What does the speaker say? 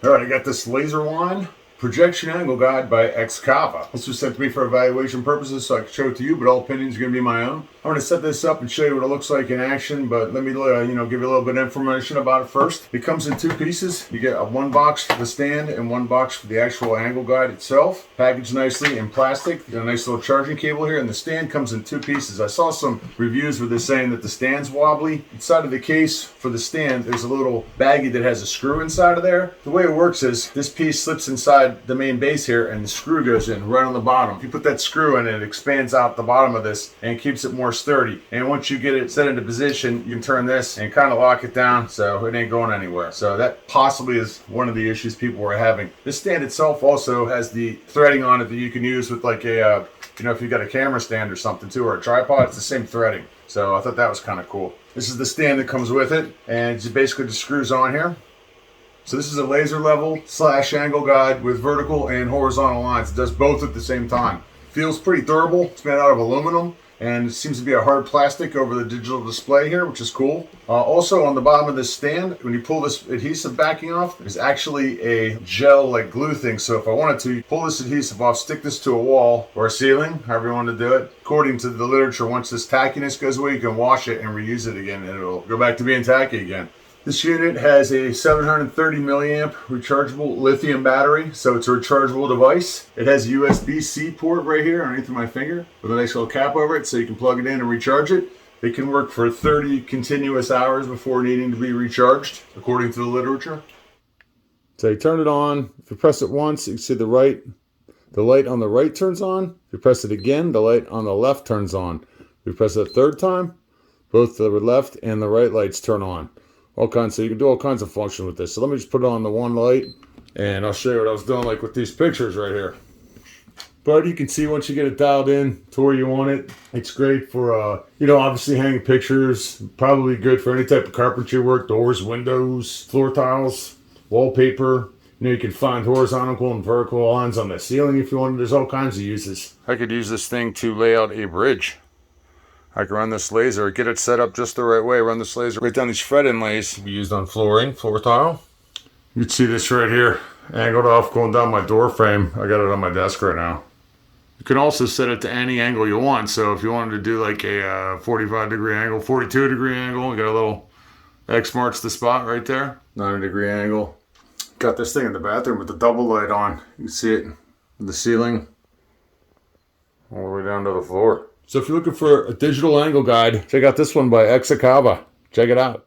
All right, I got this laser wand projection angle guide by Xakava. This was sent to me for evaluation purposes so I could show it to you, but all opinions are going to be my own. I'm going to set this up and show you what it looks like in action, but let me give you a little bit of information about it first. It comes in two pieces. You get one box for the stand and one box for the actual angle guide itself, packaged nicely in plastic. You got a nice little charging cable here, and the stand comes in two pieces. I saw some reviews where they're saying that the stand's wobbly. Inside of the case for the stand, there's a little baggie that has a screw inside of there. The way it works is this piece slips inside the main base here and the screw goes in right on the bottom. If you put that screw in, it expands out the bottom of this and keeps it more sturdy. And once you get it set into position, you can turn this and kind of lock it down so it ain't going anywhere. So that possibly is one of the issues people were having. This stand itself also has the threading on it that you can use with like a, if you've got a camera stand or something too, or a tripod, it's the same threading. So I thought that was kind of cool. This is the stand that comes with it, and it basically just screws on here. So this is a laser level / angle guide with vertical and horizontal lines. It does both at the same time. Feels pretty durable. It's made out of aluminum, and it seems to be a hard plastic over the digital display here, which is cool. Also on the bottom of this stand, when you pull this adhesive backing off, there's actually a gel like glue thing. So if I wanted to pull this adhesive off, stick this to a wall or a ceiling, however you want to do it. According to the literature, once this tackiness goes away, you can wash it and reuse it again, and it'll go back to being tacky again. This unit has a 730 milliamp rechargeable lithium battery, so it's a rechargeable device. It has a USB-C port right here underneath my finger with a nice little cap over it so you can plug it in and recharge it. It can work for 30 continuous hours before needing to be recharged, according to the literature. So you turn it on. If you press it once, you can see the light on the right turns on. If you press it again, the light on the left turns on. If you press it a third time, both the left and the right lights turn on. So you can do all kinds of function with this. So let me just put it on the one light, and I'll show you what I was doing like with these pictures right here. But you can see once you get it dialed in to where you want it, it's great for, obviously hanging pictures. Probably good for any type of carpentry work, doors, windows, floor tiles, wallpaper. You can find horizontal and vertical lines on the ceiling if you want. There's all kinds of uses. I could use this thing to lay out a bridge. I can run this laser, get it set up just the right way, run this laser right down these fret inlays to be used on flooring, floor tile. You can see this right here, angled off going down my door frame. I got it on my desk right now. You can also set it to any angle you want. So if you wanted to do like a 45 degree angle, 42 degree angle, you got a little X marks the spot right there, 90 degree angle. Got this thing in the bathroom with the double light on. You can see it in the ceiling all the way down to the floor. So if you're looking for a digital angle guide, check out this one by Xakava. Check it out.